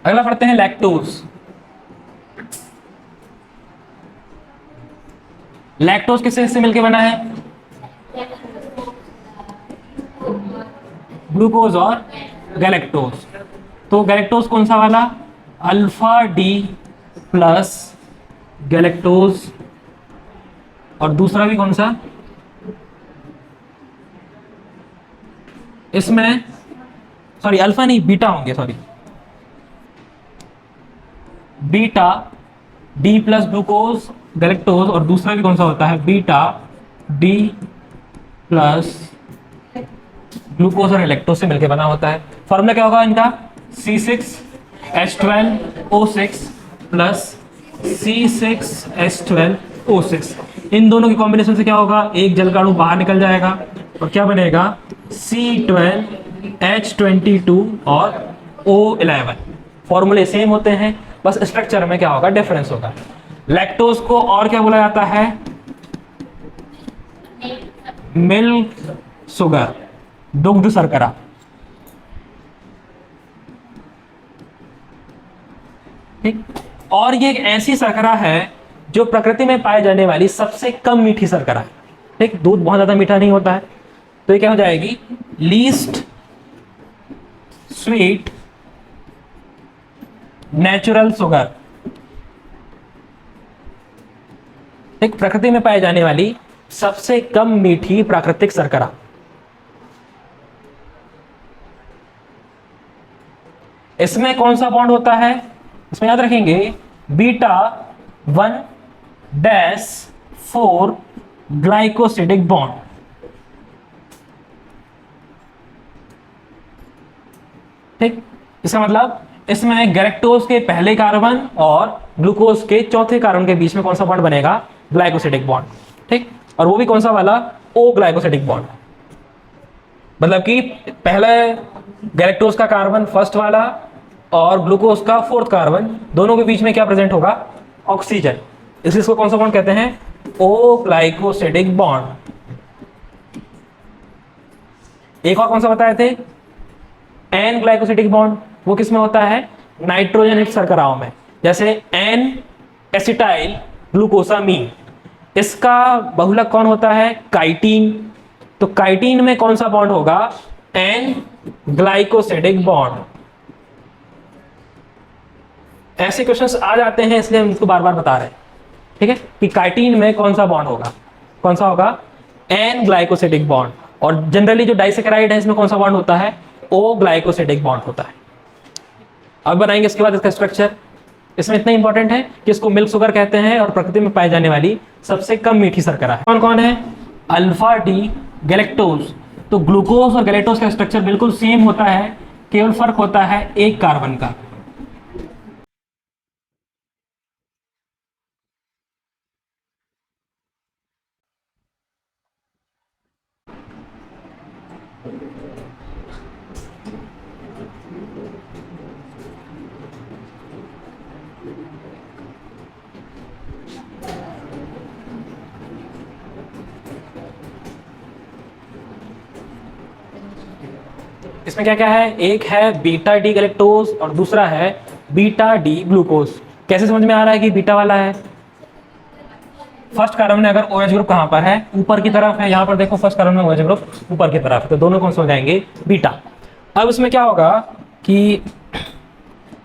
अगला पढ़ते हैं लैक्टोज। लैक्टोज किससे किससे मिलकर बना है? ग्लूकोज और गैलेक्टोज। तो गैलेक्टोज कौन सा वाला? अल्फा डी प्लस गैलेक्टोज, और दूसरा भी कौन सा? इसमें सॉरी अल्फा नहीं, बीटा होंगे, sorry beta D plus glucose galactose, और दूसरा भी कौन सा होता है? बीटा डी प्लस ग्लूकोज और गैलेक्टोज से मिलकर बना होता है। फॉर्मूला क्या होगा इनका? C6H12O6 plus C6H12O6। इन दोनों के कॉम्बिनेशन से क्या होगा? एक जल का अणु बाहर निकल जाएगा और क्या बनेगा? C12H22 और O11। फॉर्मूले सेम होते हैं, बस स्ट्रक्चर में क्या होगा? डिफरेंस होगा। लैक्टोज को और क्या बोला जाता है? मिल्क शुगर, दुग्ध शर्करा। ठीक, और ये एक ऐसी शर्करा है जो प्रकृति में पाए जाने वाली सबसे कम मीठी शर्करा है। ठीक, दूध बहुत ज्यादा मीठा नहीं होता है, तो ये क्या हो जाएगी? Least sweet natural sugar. एक प्रकृति में पाई जाने वाली सबसे कम मीठी प्राकृतिक शर्करा। इसमें कौन सा बॉन्ड होता है? इसमें याद रखेंगे बीटा 1-4 ग्लाइकोसिडिक बॉन्ड। ठीक, इसका मतलब इसमें गैलेक्टोज के पहले कार्बन और ग्लूकोज के चौथे कार्बन के बीच में कौन सा बॉन्ड बनेगा? Glycosidic bond. ठीक, और वो भी कौन सा वाला? ओ ग्लाइकोसिडिक बॉन्ड। मतलब कि पहले गैलेक्टोज का कार्बन फर्स्ट वाला और ग्लूकोज का फोर्थ कार्बन, दोनों के बीच में क्या प्रेजेंट होगा? ऑक्सीजन। इसको कौन सा बॉन्ड कहते हैं? O glycosidic bond. एक और कौन सा बताए थे? N glycosidic bond. वो किसमें होता है? नाइट्रोजन युक्त शर्कराओं में, जैसे एन एसिटाइल ग्लूकोसामीन। इसका बहुलक कौन होता है? काइटीन। तो काइटीन में कौन सा बॉन्ड होगा? N glycosidic bond. ऐसे क्वेश्चंस आ जाते हैं, इसलिए हम इसको बार बार बता रहे हैं। ठीक है, कि काइटीन में कौन सा बॉन्ड होगा? कौन सा होगा? N glycosidic bond. और जनरली जो डाइसैकेराइड है इसमें कौन सा बॉन्ड होता है? ओ ग्लाइकोसिडिक बॉन्ड होता है। अब बनाएंगे इसके बाद इसका स्ट्रक्चर। इसमें इतना इंपॉर्टेंट है कि इसको मिल्क शुगर कहते हैं और प्रकृति में पाई जाने वाली सबसे कम मीठी शर्करा है। कौन कौन है? Alpha D galactose. तो ग्लूकोज और गैलेक्टोज का स्ट्रक्चर बिल्कुल सेम होता है, केवल फर्क होता है एक कार्बन का। इसमें क्या क्या है? एक है बीटा डी गैलेक्टोज और दूसरा है बीटा डी ग्लूकोज। कैसे समझ में आ रहा है कि बीटा वाला है? फर्स्ट कार्बन में अगर OH ग्रुप कहां पर है? ऊपर की तरफ है। यहां पर देखो फर्स्ट कार्बन में OH ग्रुप ऊपर की तरफ है, तो दोनों कौन से हो जाएंगे? बीटा। अब इसमें क्या होगा कि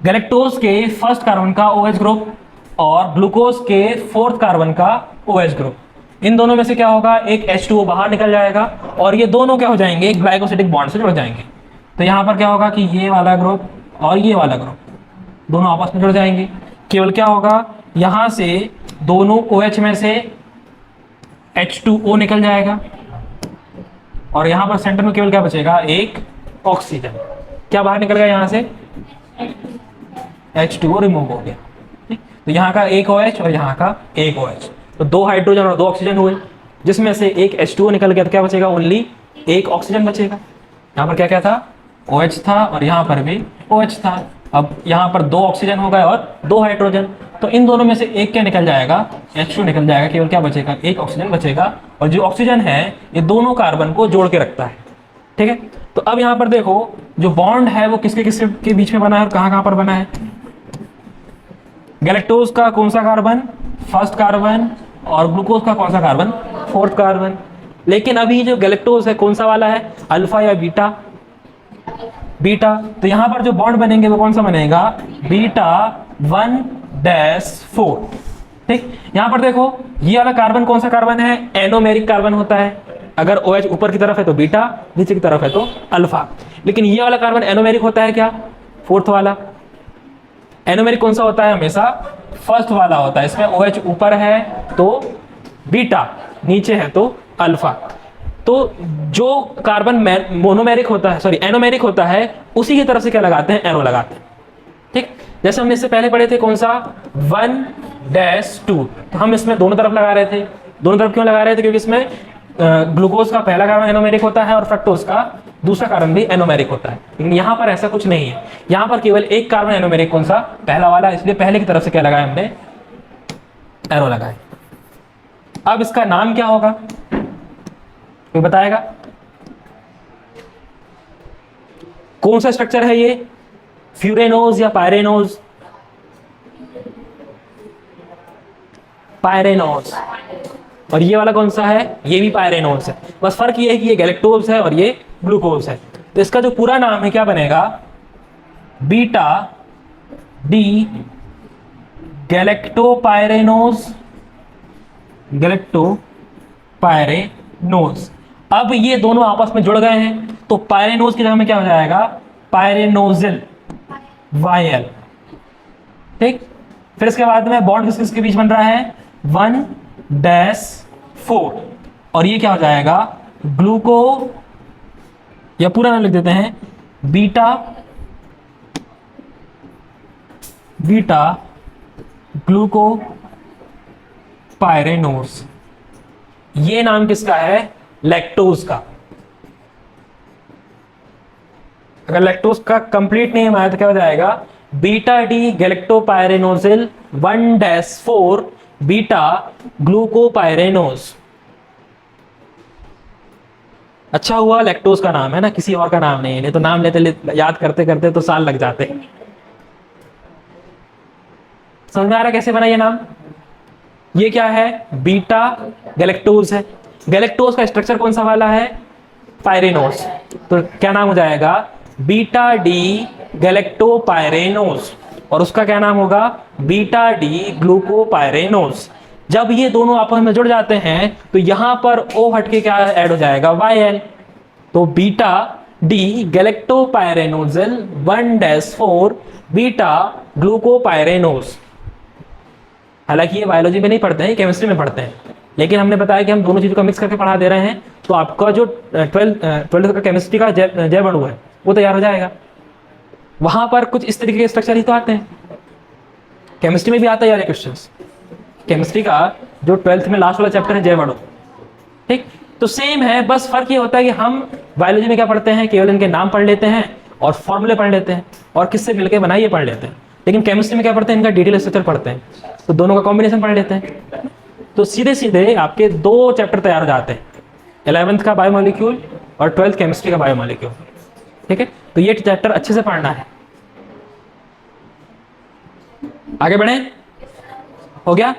गैलेक्टोज के फर्स्ट कार्बन का OH ग्रुप और ग्लूकोज के फोर्थ कार्बन का OH ग्रुप, इन दोनों में से क्या होगा? एक H2O बाहर निकल जाएगा और ये दोनों क्या हो जाएंगे? ग्लाइकोसिडिक बॉन्ड से जुड़ जाएंगे। तो यहां पर क्या होगा कि ये वाला ग्रुप और ये वाला ग्रुप दोनों आपस में जुड़ जाएंगे। केवल क्या होगा? यहां से दोनों OH में से H2O निकल जाएगा और यहां पर सेंटर में केवल क्या बचेगा? एक ऑक्सीजन। क्या बाहर निकल गया? यहां से H2O रिमूव हो गया। ठीक, तो यहाँ का एक OH और यहाँ का एक OH, तो 2 हाइड्रोजन और 2 ऑक्सीजन हुए, जिसमें से एक H2O निकल गया, तो क्या बचेगा? ओनली एक ऑक्सीजन बचेगा। यहाँ पर क्या क्या था? OH था और यहाँ पर भी OH था। अब यहाँ पर 2 ऑक्सीजन हो गए और 2 हाइड्रोजन, तो इन दोनों में से एक क्या निकल जाएगा? H2 निकल जाएगा। केवल क्या बचेगा? एक ऑक्सीजन बचेगा, और जो ऑक्सीजन है ये दोनों कार्बन को जोड़ के रखता है। ठीक है, तो अब यहाँ पर देखो जो बॉन्ड है वो किसके किसके बीच में बना है और कहाँ कहाँ पर बना है? गैलेक्टोज का कौन सा कार्बन? First carbon. और ग्लूकोज का कौन सा कार्बन? Fourth carbon. लेकिन अभी जो गैलेक्टोज है कौन सा वाला है, अल्फा या बीटा? बीटा। तो यहां पर जो बॉन्ड बनेंगे वो कौन सा बनेगा? बीटा 1-4। ठीक, यहां पर देखो ये वाला कार्बन कौन सा कार्बन है? एनोमेरिक कार्बन होता है। अगर OH ऊपर की तरफ है तो बीटा, नीचे की तरफ है तो अल्फा। लेकिन ये वाला कार्बन एनोमेरिक होता है क्या? फोर्थ वाला। एनोमेरिक कौन सा होता है? हमेशा फर्स्ट वाला होता है। इसमें OH ऊपर है तो बीटा, नीचे है तो अल्फा। तो जो कार्बन मोनोमेरिक होता है, सॉरी एनोमेरिक होता है, उसी की तरफ से क्या लगाते हैं? एरो लगाते हैं। ठीक, जैसे हमने इससे पहले पढ़े थे कौन सा? 1-2। तो हम इसमें दोनों तरफ लगा रहे थे। दोनों तरफ क्यों लगा रहे थे? क्योंकि इसमें ग्लूकोज का पहला कार्बन एनोमेरिक होता है और फ्रक्टोज का दूसरा कार्बन भी एनोमेरिक होता है। लेकिन यहाँ पर ऐसा कुछ नहीं है, यहाँ पर केवल एक कार्बन एनोमेरिक, कौन सा? पहला वाला। इसलिए पहले की तरफ से क्या लगाया हमने? एरो लगाए। अब इसका नाम क्या होगा, कोई बताएगा? कौन सा स्ट्रक्चर है ये? फ्यूरेनोज या पायरेनोज? पायरेनोज। और ये वाला कौन सा है? ये भी पायरेनोज है। बस फर्क ये है कि ये गैलेक्टोज है और ये ग्लूकोज है। तो इसका जो पूरा नाम है क्या बनेगा? Beta D galactopyranose. गैलेक्टोपायरेनोज। अब ये दोनों आपस में जुड़ गए हैं तो पायरेनोज की जगह में क्या हो जाएगा? पायरेनोजिल YL। ठीक, फिर इसके बाद में बॉन्ड किस किसके बीच बन रहा है? 1-4। और ये क्या हो जाएगा? ग्लूको, या पूरा नाम लिख देते हैं, बीटा ग्लूको पायरेनोज। ये नाम किसका है? लैक्टोज का। अगर लैक्टोज का कंप्लीट नेम आया तो क्या हो जाएगा? Beta D galactopyranosyl 1-4 beta glucopyranose. अच्छा हुआ लैक्टोज का नाम है ना, किसी और का नाम नहीं है, नहीं तो नाम लेते याद करते करते तो साल लग जाते। समझ में आ रहा कैसे बना ये नाम? ये क्या है? बीटा गैलेक्टोज है। गैलेक्टोज का स्ट्रक्चर कौन सा वाला है? पायरेनोज। तो क्या नाम हो जाएगा? Beta D galactopyranose. और उसका क्या नाम होगा? Beta D glucopyranose. जब ये दोनों आपस में जुड़ जाते हैं तो यहां पर O हटके क्या ऐड हो जाएगा? YL। तो beta D galactopyranosyl 1-4 beta glucopyranose. हालांकि ये बायोलॉजी में नहीं पढ़ते हैं, केमिस्ट्री में पढ़ते हैं, लेकिन हमने बताया कि हम दोनों चीजों का मिक्स करके पढ़ा दे रहे हैं तो आपका जो 12th का केमिस्ट्री का जैव अणु है वो तैयार हो जाएगा। वहां पर कुछ इस तरीके के स्ट्रक्चर ही तो आते हैं। केमिस्ट्री में भी आता है यार क्वेश्चन। केमिस्ट्री का जो 12th में लास्ट वाला चैप्टर है जैव अणु, ठीक, तो सेम है, बस फर्क ये होता है कि हम बायोलॉजी में क्या पढ़ते हैं? केवल इनके नाम पढ़ लेते हैं और फॉर्मूले पढ़ लेते हैं और किससे मिलकर बनाइए पढ़ लेते हैं। लेकिन केमिस्ट्री में क्या पढ़ते हैं? इनका डिटेल स्ट्रक्चर पढ़ते हैं, तो दोनों का कॉम्बिनेशन पढ़ लेते हैं। तो सीधे सीधे आपके 2 चैप्टर तैयार हो जाते हैं, 11th का बायोमोलिक्यूल और 12th केमिस्ट्री का बायोमोलिक्यूल। ठीक है, तो ये चैप्टर अच्छे से पढ़ना है। आगे बढ़े, हो गया?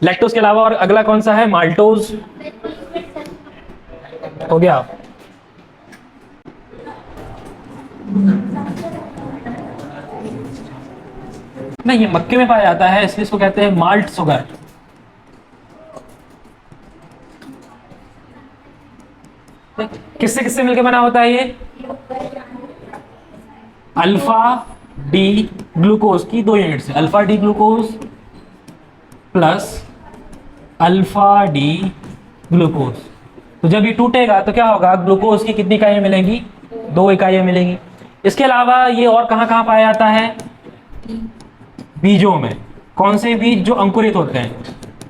लैक्टोज के अलावा और अगला कौन सा है? माल्टोज। हो गया? नहीं, ये मक्के में पाया जाता है इसलिए इसको कहते हैं माल्ट शुगर। किससे किससे मिलकर बना होता है ये? अल्फा डी ग्लूकोज की 2 यूनिट से, alpha D glucose plus alpha D glucose. तो जब ये टूटेगा तो क्या होगा? ग्लूकोज की कितनी इकाइयां मिलेंगी? 2 इकाइयां मिलेंगी। इसके अलावा ये और कहां कहां पाया जाता है? बीजों में। कौन से बीज? जो अंकुरित होते हैं,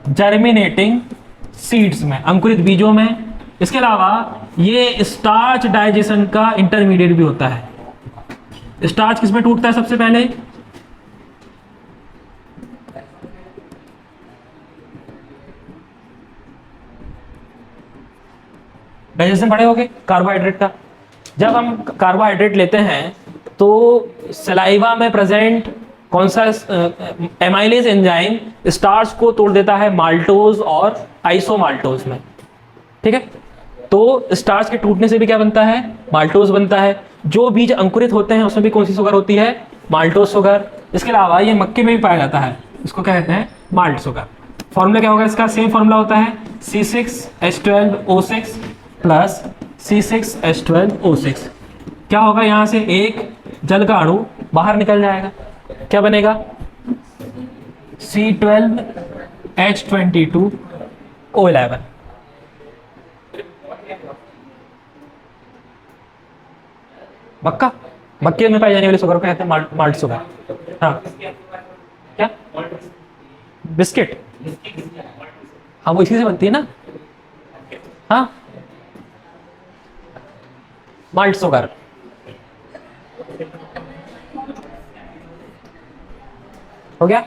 जर्मिनेटिंग सीड्स में, अंकुरित बीजों में। इसके अलावा ये स्टार्च डाइजेशन का इंटरमीडिएट भी होता है। स्टार्च किसमें टूटता है सबसे पहले? डाइजेशन पढ़े होगे कार्बोहाइड्रेट का। जब हम कार्बोहाइड्रेट लेते हैं तो सलाइवा में प्रेजेंट कौन सा एमाइलेज एंजाइम स्टार्च को तोड़ देता है माल्टोज और आइसोमाल्टोज में, ठीक है। तो स्टार्च के टूटने से भी क्या बनता है, माल्टोज बनता है। जो बीज अंकुरित होते हैं उसमें भी कौन सी शुगर होती है, माल्टोज शुगर। इसके अलावा ये मक्के में भी पाया जाता है, इसको क्या कहते हैं, माल्ट शुगर। फॉर्मूला क्या होगा इसका, सेम फॉर्मूला होता है C6H12O6 प्लस C6H12O6। क्या होगा, यहां से एक जल का अणु बाहर निकल जाएगा, क्या बनेगा, C12H22O11। मक्का, मक्के में पाई जाने वाली शुगर को कहते हैं माल्ट शुगर। हाँ क्या, बिस्किट, हाँ वो इसी से बनती है ना, हाँ माल्ट शुगर। हो गया,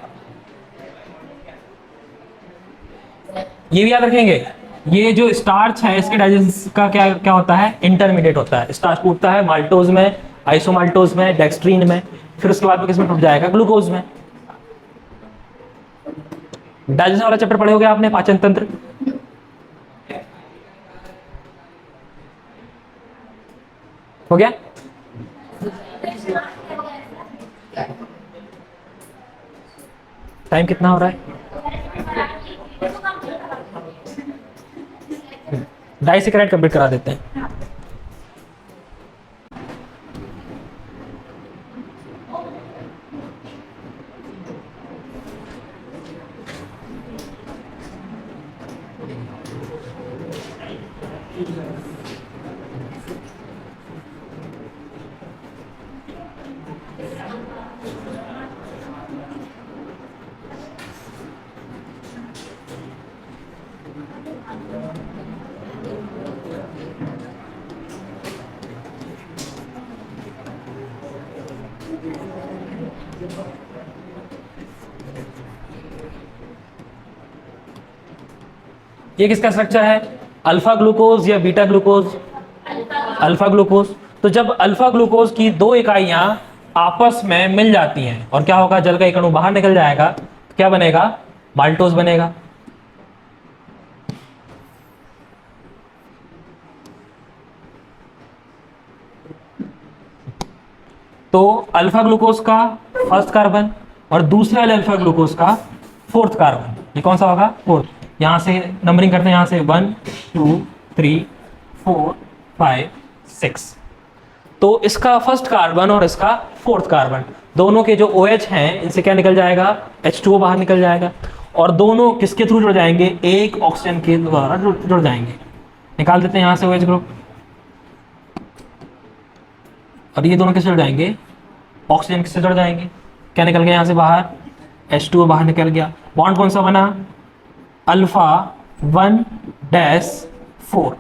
ये भी याद रखेंगे। ये जो स्टार्च है इसके डाइजेशन का क्या क्या होता है, इंटरमीडिएट होता है। स्टार्च टूटता है माल्टोज में, आइसोमाल्टोज में, डेक्सट्रीन में, फिर उसके बाद में किस में टूट जाएगा, ग्लूकोज में। डाइजेशन वाला चैप्टर पढ़े होगे आपने, पाचन तंत्र। हो गया, टाइम कितना हो रहा है, 2.5 सेकंड कंप्लीट करा देते हैं। ये किसका स्ट्रक्चर है, अल्फा ग्लूकोज या बीटा ग्लूकोज, अल्फा ग्लूकोज। तो जब अल्फा ग्लूकोज की दो इकाइयां आपस में मिल जाती हैं और क्या होगा, जल का एक अणु बाहर निकल जाएगा, तो क्या बनेगा, माल्टोज बनेगा। तो अल्फा ग्लूकोज का फर्स्ट कार्बन और दूसरे वाले अल्फा ग्लूकोज का फोर्थ कार्बन, ये कौन सा होगा, फोर्थ। यहां से नंबरिंग करते हैं, यहां से 1 2 3 4 5 6। तो इसका फर्स्ट कार्बन और इसका फोर्थ कार्बन, दोनों के जो OH हैं इनसे क्या निकल जाएगा, H2O बाहर निकल जाएगा। और दोनों किसके थ्रू जुड़ जाएंगे, एक ऑक्सीजन के द्वारा जुड़ जाएंगे। निकाल देते हैं यहां से OH ग्रुप, और ये दोनों किससे जुड़ जाएंगे, ऑक्सीजन किससे जुड़ जाएंगे। क्या निकल गया यहां से बाहर, H2O बाहर निकल गया। बॉन्ड कौन सा बना, अल्फा 1-4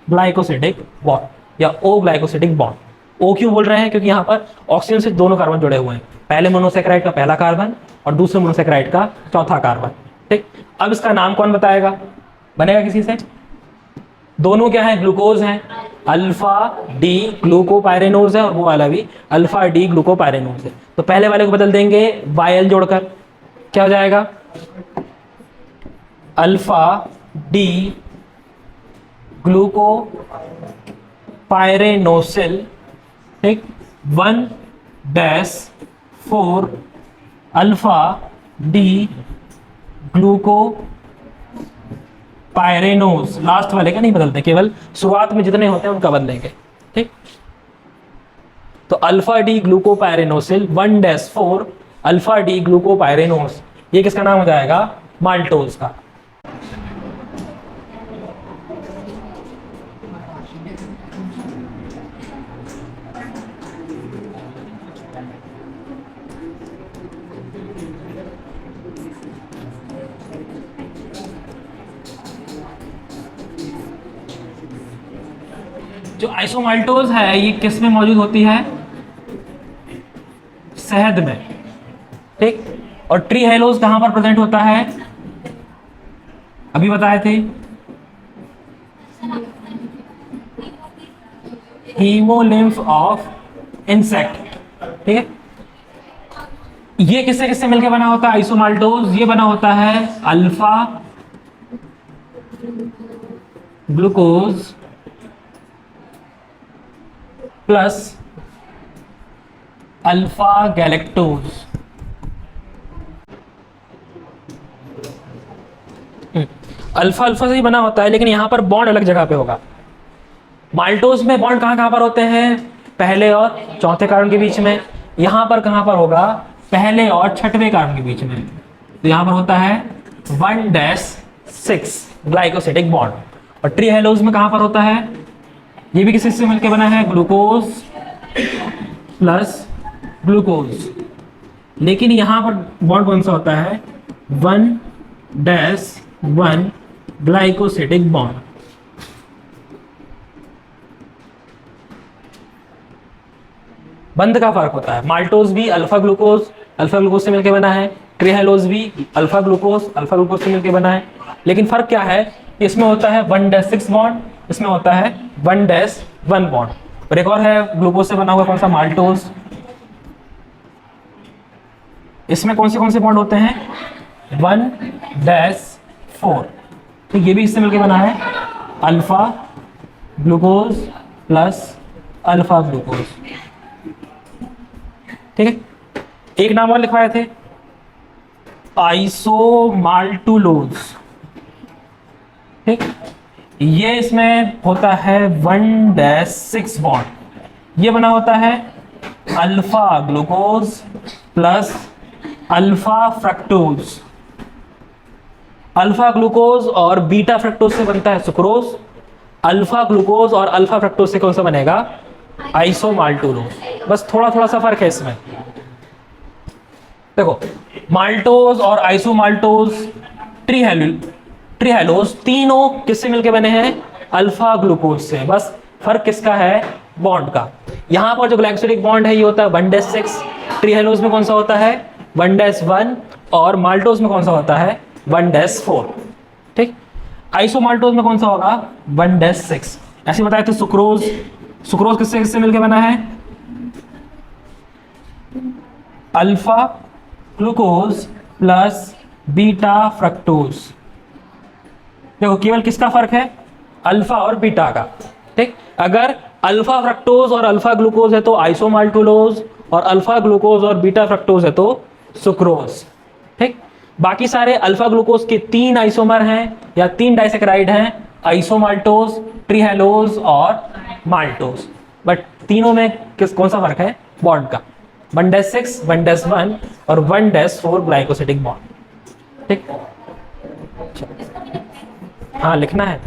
ग्लाइकोसिडिक बॉन्ड या O ग्लाइकोसिडिक बॉन्ड। O क्यों बोल रहे हैं, क्योंकि यहां पर ऑक्सीजन से दोनों कार्बन जुड़े हुए हैं, पहले मोनोसेकेराइड का पहला कार्बन और दूसरे मोनोसेकेराइड का चौथा कार्बन, ठीक। अब इसका नाम कौन बताएगा, बनेगा किसी से, दोनों क्या है, ग्लूकोज हैं, अल्फा डी ग्लूकोपाइरेनोज है और वो वाला भी अल्फा डी ग्लूकोपाइरेनोज है। तो पहले वाले को बदल देंगे YL जोड़कर, क्या हो जाएगा, अल्फा डी ग्लूकोपाइरेनोसिल, ठीक, 1-4 अल्फा डी ग्लूकोपाइरेनोज। लास्ट वाले का नहीं बदलते, केवल शुरुआत में जितने होते हैं उनका बदलेंगे, ठीक। तो alpha D glucopyranosyl 1-4 alpha D glucopyranose, ये किसका नाम हो जाएगा, माल्टोज का। जो आइसोमाल्टोज है ये किस में मौजूद होती है, शहद में, ठीक। और ट्री हेलोज कहां पर प्रेजेंट होता है, अभी बताए थे, हीमोलिम्फ ऑफ इंसेक्ट, ठीक है। ये किससे किससे मिलकर बना होता है आइसोमाल्टोज? ये बना होता है alpha glucose plus alpha galactose. Alpha alpha से ही बना होता है, लेकिन यहां पर बॉन्ड अलग जगह पे होगा। माल्टोज में बॉन्ड कहां कहां पर होते हैं? पहले और चौथे कार्बन के बीच में। यहां पर कहां पर होगा? पहले और छठवें कार्बन के बीच में। तो यहां पर होता है 1-6 ग्लाइकोसिडिक बॉन्ड। और ट्री हेलोज में कहां पर होता है? ये भी किसी से मिलकर बना है ग्लूकोज प्लस ग्लूकोज, लेकिन यहां पर बॉन्ड कौन सा होता है? 1-1 ग्लाइकोसिडिक बॉन्ड। बंध का फर्क होता है। माल्टोज भी अल्फा ग्लूकोज से मिलकर बना है। ट्रिहेलोज भी अल्फा ग्लूकोज से मिलकर बना है। लेकिन फर्क क्या है? इसमें होता है 1-6 बॉन्ड, इसमें होता है 1-1 बॉन्ड। और एक और है ग्लूकोज से बना हुआ, कौन सा? माल्टोज। इसमें कौन से बॉन्ड होते हैं? 1-4। तो ये भी इससे मिलकर बना है alpha glucose plus alpha glucose. ठीक है, एक नाम और लिखवाए थे, आइसोमाल्टुलोज। ठीक, ये इसमें होता है 1-6 बॉन्ड। ये बना होता है alpha glucose plus alpha fructose. Alpha glucose और बीटा फ्रक्टोज से बनता है सुक्रोज। अल्फा ग्लूकोज और अल्फा फ्रक्टोज से कौन सा बनेगा? आइसोमाल्टुलोज। बस थोड़ा थोड़ा सा फर्क है इसमें। देखो, माल्टोज और आइसोमाल्टोज, ट्रीहेलोज तीनों किससे मिलके बने हैं? अल्फा ग्लूकोज से। बस फर्क किसका है? बॉन्ड का। यहां पर जो ग्लाइकोसिडिक बॉन्ड है ये होता है 1-6। ट्रीहेलोज में कौन सा होता है? 1-1। और माल्टोज में कौन सा होता है? 1-4। ठीक, आइसोमाल्टोज में कौन सा होगा? 1-6। ऐसे बताए थे सुक्रोज किससे किससे मिलके बना है? Alpha glucose plus beta fructose. देखो, केवल किसका फर्क है? अल्फा और बीटा का। ठीक, अगर अल्फा फ्रक्टोज और अल्फा ग्लूकोज है तो आइसोमाल्टुलोज, और अल्फा ग्लूकोज और बीटा फ्रक्टोज है तो सुक्रोज। ठीक, बाकी सारे अल्फा ग्लूकोज के 3 आइसोमर हैं या 3 डाइसेक्राइड हैं, आइसोमाल्टोज, ट्रीहेलोज और माल्टोज। बट तीनों में कौन सा फर्क है? बॉन्ड का। 1-6, 1-1 और 1-4 ग्लाइकोसिडिक बॉन्ड। ठीक, हाँ लिखना है।